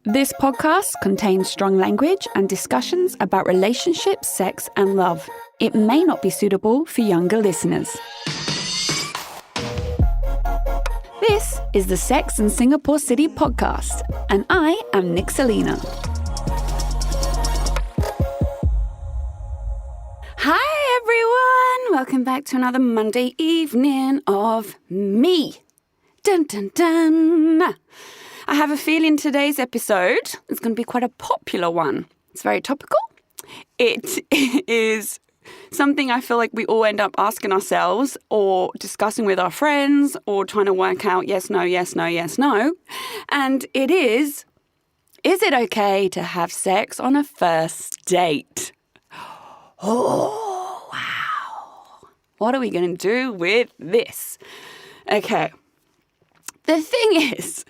This podcast contains strong language and discussions about relationships, sex, and love. It may not be suitable for younger listeners. This is the Sex and Singapore City podcast, and I am Nick Selena. Hi everyone! Welcome back to another Monday evening of me. Dun dun dun! I have a feeling today's episode is going to be quite a popular one. It's very topical. It is something I feel like we all end up asking ourselves or discussing with our friends or trying to work out yes, no, yes, no, yes, no. And it is it okay to have sex on a first date? Oh, wow. What are we going to do with this? Okay. The thing is,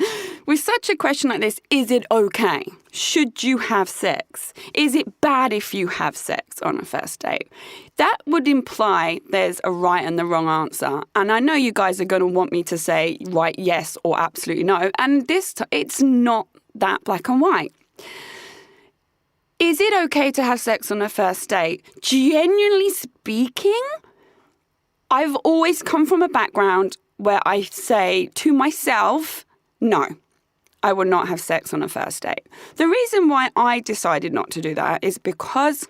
with such a question like this, is it okay? Should you have sex? Is it bad if you have sex on a first date? That would imply there's a right and the wrong answer. And I know you guys are going to want me to say right, yes, or absolutely no. And it's not that black and white. Is it okay to have sex on a first date? Genuinely speaking, I've always come from a background where I say to myself, no, I would not have sex on a first date. The reason why I decided not to do that is because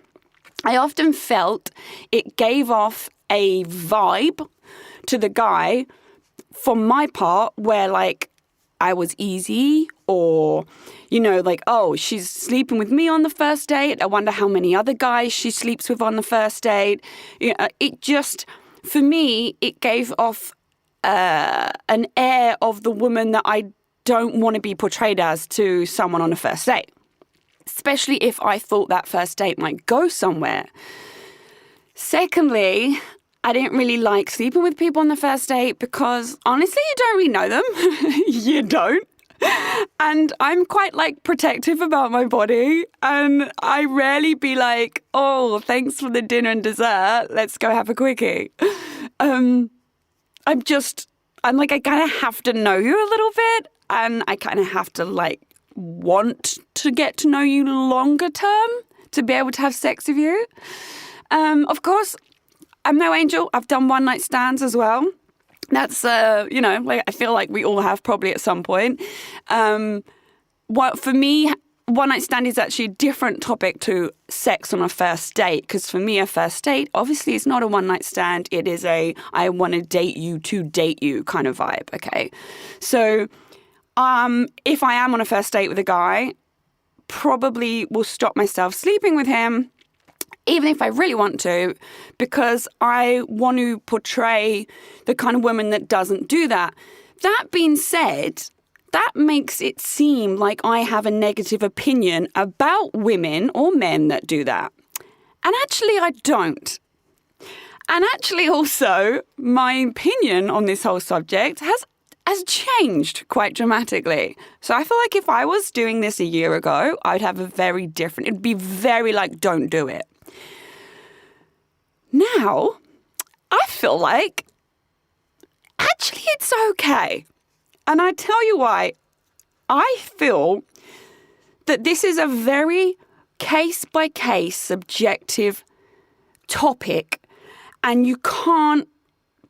I often felt it gave off a vibe to the guy from my part where like I was easy or, oh, she's sleeping with me on the first date. I wonder how many other guys she sleeps with on the first date. For me, it gave off an air of the woman that I don't want to be portrayed as to someone on a first date, especially if I thought that first date might go somewhere. Secondly, I didn't really like sleeping with people on the first date because honestly, you don't really know them. You don't. And I'm quite protective about my body, and I rarely be like, oh, thanks for the dinner and dessert, let's go have a quickie. I kind of have to know you a little bit, and I kind of have to want to get to know you longer term to be able to have sex with you. Of course, I'm no angel. I've done one night stands as well. That's, I feel like we all have probably at some point. For me, one night stand is actually a different topic to sex on a first date, because for me, a first date obviously is not a one night stand. It is a I want to date you kind of vibe. Okay, so if I am on a first date with a guy, probably will stop myself sleeping with him, even if I really want to, because I want to portray the kind of woman that doesn't do that. That being said, that makes it seem like I have a negative opinion about women or men that do that. And actually, I don't. And actually, also, my opinion on this whole subject has changed quite dramatically. So I feel like if I was doing this a year ago, I'd have it'd be very don't do it. Now, I feel like actually it's okay. And I tell you why. I feel that this is a very case-by-case subjective topic, and you can't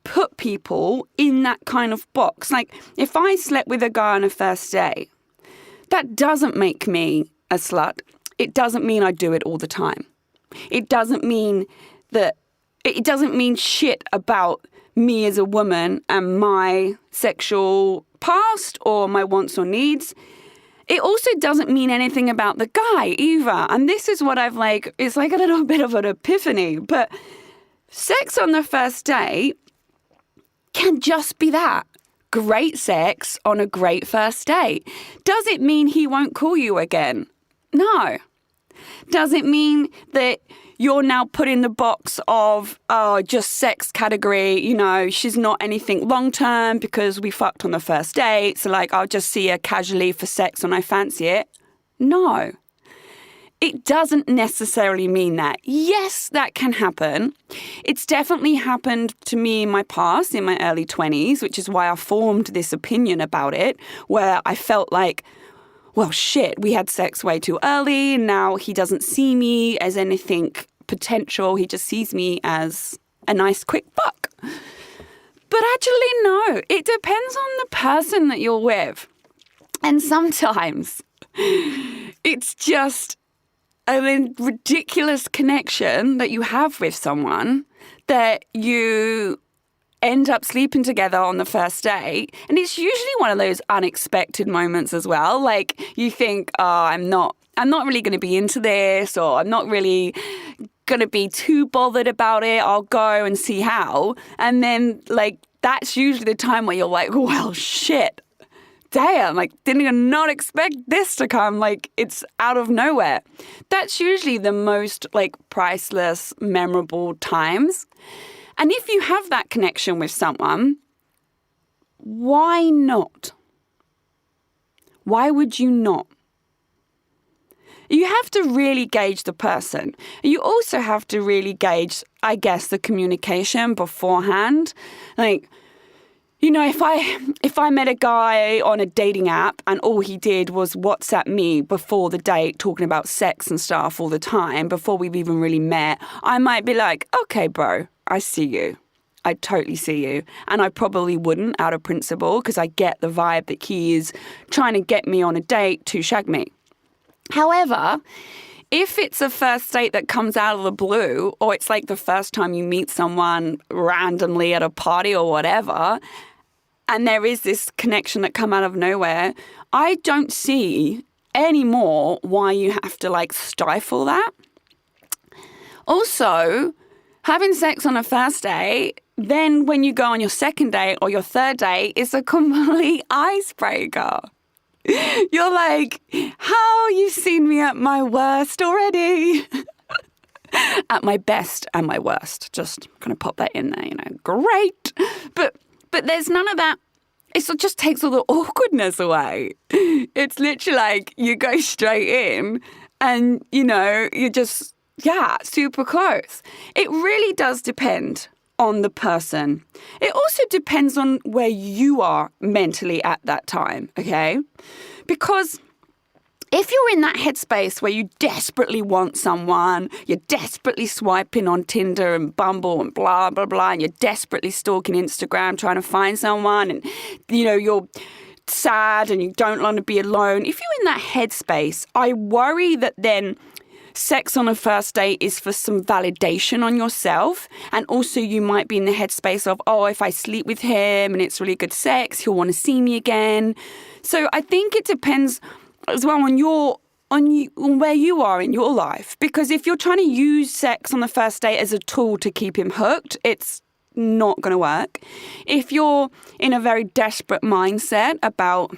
put people in that kind of box. If I slept with a guy on a first date, that doesn't make me a slut. It doesn't mean I do it all the time. It doesn't mean shit about me as a woman and my sexual past or my wants or needs. It also doesn't mean anything about the guy either. And this is what I've it's a little bit of an epiphany. But sex on the first date can just be that. Great sex on a great first date. Does it mean he won't call you again? No. Does it mean that you're now put in the box of, just sex category, she's not anything long-term because we fucked on the first date, so I'll just see her casually for sex when I fancy it? No. It doesn't necessarily mean that. Yes, that can happen. It's definitely happened to me in my past, in my early 20s, which is why I formed this opinion about it, where I felt like, well, shit, we had sex way too early. And now he doesn't see me as anything potential. He just sees me as a nice quick buck. But actually, no, it depends on the person that you're with. And sometimes it's just a ridiculous connection that you have with someone that you end up sleeping together on the first date. And it's usually one of those unexpected moments as well. Like you think, oh, I'm not really going to be into this, or I'm not really going to be too bothered about it. I'll go and see how. And then like, that's usually the time where you're like, well, shit, damn, like didn't not expect this to come. Like it's out of nowhere. That's usually the most like priceless, memorable times. And if you have that connection with someone, why not? Why would you not? You have to really gauge the person. You also have to really gauge, I guess, the communication beforehand. Like, you know, if I met a guy on a dating app and all he did was WhatsApp me before the date talking about sex and stuff all the time before we've even really met, I might be like, okay, bro, I see you. I totally see you. And I probably wouldn't out of principle because I get the vibe that he is trying to get me on a date to shag me. However, if it's a first date that comes out of the blue, or it's like the first time you meet someone randomly at a party or whatever, and there is this connection that come out of nowhere, I don't see anymore why you have to like stifle that. Also, having sex on a first date, then when you go on your second date or your third date, is a complete icebreaker. You're like, how you've seen me at my worst already? At my best and my worst. Just kind of pop that in there, you know, great. But there's none of that. It just takes all the awkwardness away. It's literally like you go straight in and, you know, you're just, yeah, super close. It really does depend on the person. It also depends on where you are mentally at that time, okay? Because if you're in that headspace where you desperately want someone, you're desperately swiping on Tinder and Bumble and blah, blah, blah, and you're desperately stalking Instagram trying to find someone and, you know, you're sad and you don't want to be alone. If you're in that headspace, I worry that then sex on a first date is for some validation on yourself. And also you might be in the headspace of, oh, if I sleep with him and it's really good sex, he'll want to see me again. So I think it depends as well on where you are in your life. Because if you're trying to use sex on the first date as a tool to keep him hooked, it's not going to work. If you're in a very desperate mindset about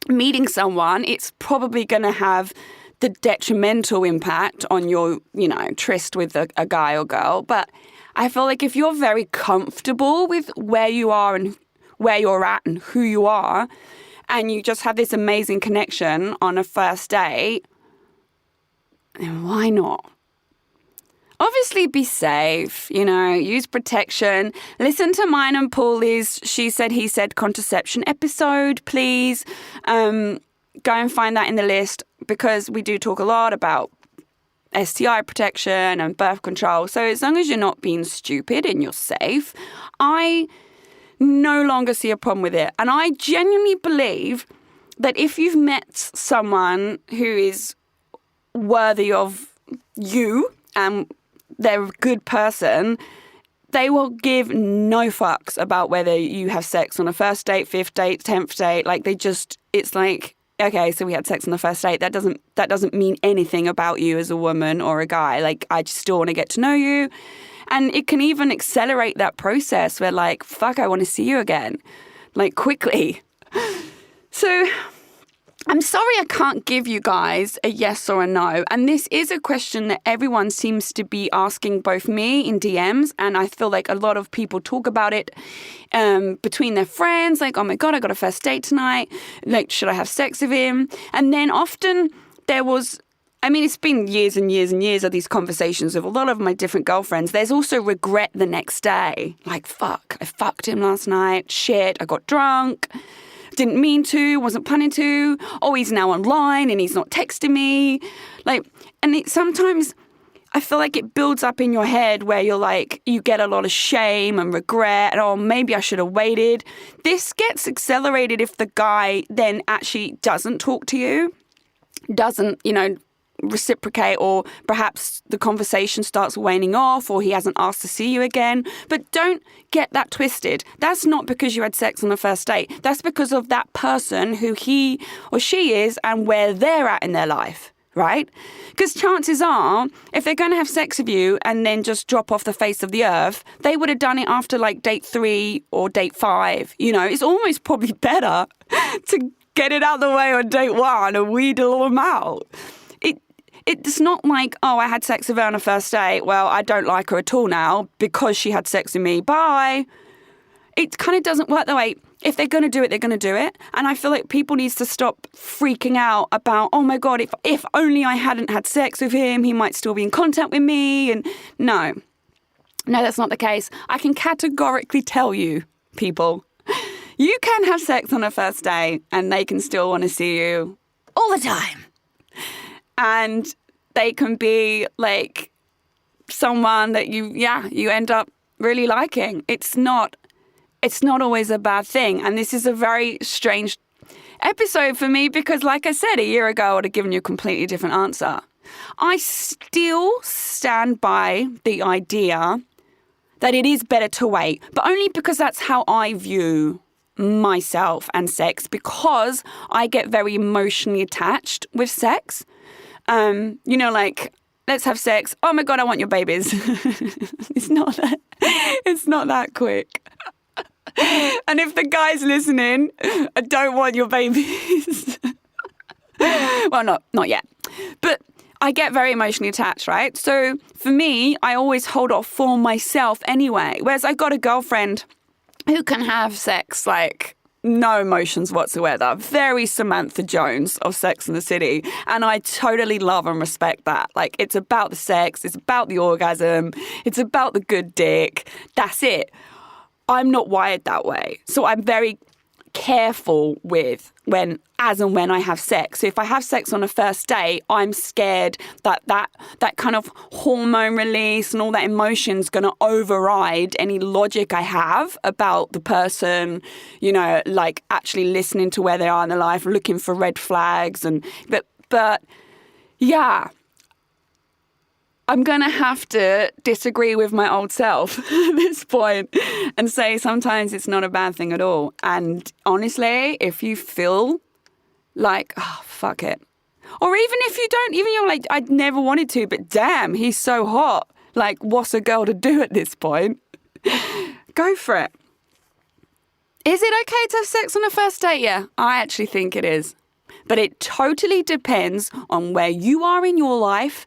meeting someone, it's probably going to have the detrimental impact on your, you know, tryst with a guy or girl. But I feel like if you're very comfortable with where you are and where you're at and who you are, and you just have this amazing connection on a first date, then why not? Obviously be safe, you know, use protection. Listen to mine and Paulie's She Said, He Said contraception episode, please. Go and find that in the list because we do talk a lot about STI protection and birth control. So as long as you're not being stupid and you're safe, I no longer see a problem with it. And I genuinely believe that if you've met someone who is worthy of you and they're a good person, they will give no fucks about whether you have sex on a first date, fifth date, 10th date. Like it's like, okay, so we had sex on the first date. That doesn't mean anything about you as a woman or a guy. Like, I just still want to get to know you. And it can even accelerate that process where like, fuck, I want to see you again, like quickly. So I'm sorry I can't give you guys a yes or a no. And this is a question that everyone seems to be asking both me in DMs. And I feel like a lot of people talk about it between their friends. Like, oh my God, I got a first date tonight. Like, should I have sex with him? And then often it's been years and years and years of these conversations with a lot of my different girlfriends. There's also regret the next day. Like, fuck, I fucked him last night. Shit, I got drunk. didn't mean to, wasn't planning to. Oh, he's now online and he's not texting me. Sometimes I feel like it builds up in your head where you're like, you get a lot of shame and regret and, oh, maybe I should have waited. This gets accelerated if the guy then actually doesn't talk to you, doesn't, reciprocate, or perhaps the conversation starts waning off, or he hasn't asked to see you again. But don't get that twisted. That's not because you had sex on the first date. That's because of that person, who he or she is and where they're at in their life. Right? Because chances are, if they're going to have sex with you and then just drop off the face of the earth, they would have done it after like date 3 or date 5. It's almost probably better to get it out of the way on date 1 and wheedle them out. It's not like, oh, I had sex with her on a first date. Well, I don't like her at all now because she had sex with me. Bye. It kind of doesn't work that way. If they're going to do it, they're going to do it. And I feel like people need to stop freaking out about, oh my God, if only I hadn't had sex with him, he might still be in contact with me. And no, that's not the case. I can categorically tell you, people, you can have sex on a first date and they can still want to see you all the time. And they can be like someone that you end up really liking. It's not always a bad thing. And this is a very strange episode for me because, like I said, a year ago, I would have given you a completely different answer. I still stand by the idea that it is better to wait, but only because that's how I view myself and sex, because I get very emotionally attached with sex. Let's have sex. Oh my God, I want your babies. It's not that quick. And if the guy's listening, I don't want your babies. Well, not yet. But I get very emotionally attached, right? So for me, I always hold off for myself anyway. Whereas I got a girlfriend who can have sex like no emotions whatsoever. Very Samantha Jones of Sex and the City. And I totally love and respect that. Like, it's about the sex. It's about the orgasm. It's about the good dick. That's it. I'm not wired that way. So I'm very careful with when I have sex. So if I have sex on a first date, I'm scared that kind of hormone release and all that emotion is going to override any logic I have about the person, like actually listening to where they are in their life, looking for red flags. But yeah, I'm going to have to disagree with my old self at this point and say sometimes it's not a bad thing at all. And honestly, if you feel like, oh, fuck it. Or even if you don't, even you're like, I never wanted to, but damn, he's so hot. Like, what's a girl to do at this point? Go for it. Is it okay to have sex on a first date? Yeah, I actually think it is. But it totally depends on where you are in your life,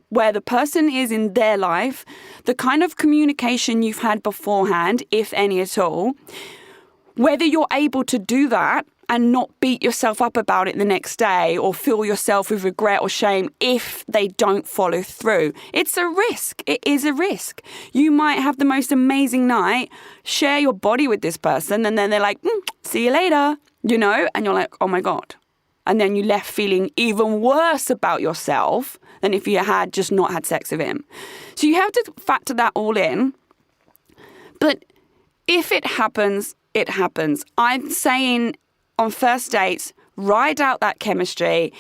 where the person is in their life, the kind of communication you've had beforehand, if any at all, whether you're able to do that and not beat yourself up about it the next day or fill yourself with regret or shame if they don't follow through. It's a risk. It is a risk. You might have the most amazing night, share your body with this person, and then they're like, see you later, and you're like, oh my God. And then you left feeling even worse about yourself than if you had just not had sex with him. So you have to factor that all in. But if it happens, it happens. I'm saying on first dates, ride out that chemistry.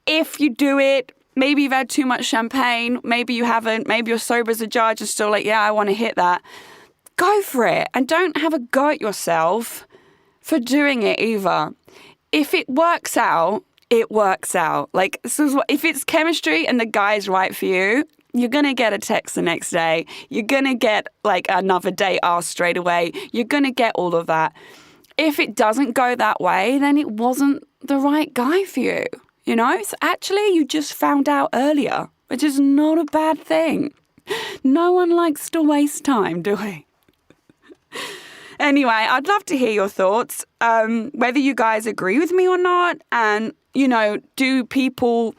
If you do it, maybe you've had too much champagne, maybe you haven't, maybe you're sober as a judge and still like, yeah, I want to hit that. Go for it. And don't have a go at yourself for doing it either. If it works out, it works out. Like, so if it's chemistry and the guy's right for you, you're going to get a text the next day. You're going to get like another date asked straight away. You're going to get all of that. If it doesn't go that way, then it wasn't the right guy for you. So actually you just found out earlier, which is not a bad thing. No one likes to waste time, do we? Anyway, I'd love to hear your thoughts, whether you guys agree with me or not. And, do people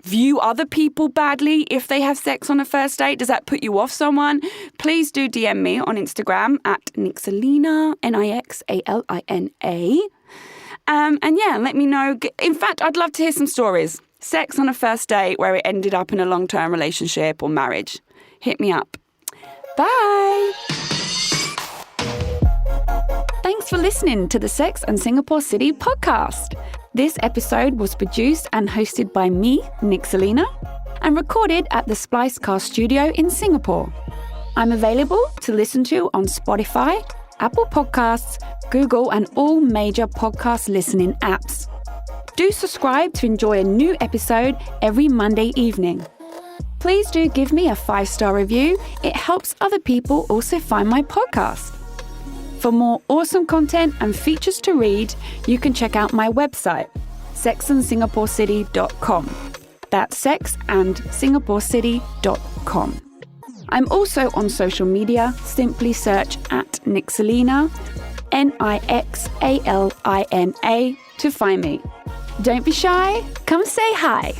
view other people badly if they have sex on a first date? Does that put you off someone? Please do DM me on Instagram at Nixalina, Nixalina. And yeah, let me know. In fact, I'd love to hear some stories. Sex on a first date where it ended up in a long-term relationship or marriage. Hit me up. Bye. Thanks for listening to the Sex and Singapore City podcast. This episode was produced and hosted by me, Nick Selena, and recorded at the Splicecast studio in Singapore. I'm available to listen to on Spotify, Apple Podcasts, Google, and all major podcast listening apps. Do subscribe to enjoy a new episode every Monday evening. Please do give me a 5-star review. It helps other people also find my podcast. For more awesome content and features to read, you can check out my website, sexandsingaporecity.com. That's sexandsingaporecity.com. I'm also on social media. Simply search at Nick Selena, Nixalina, to find me. Don't be shy. Come say hi.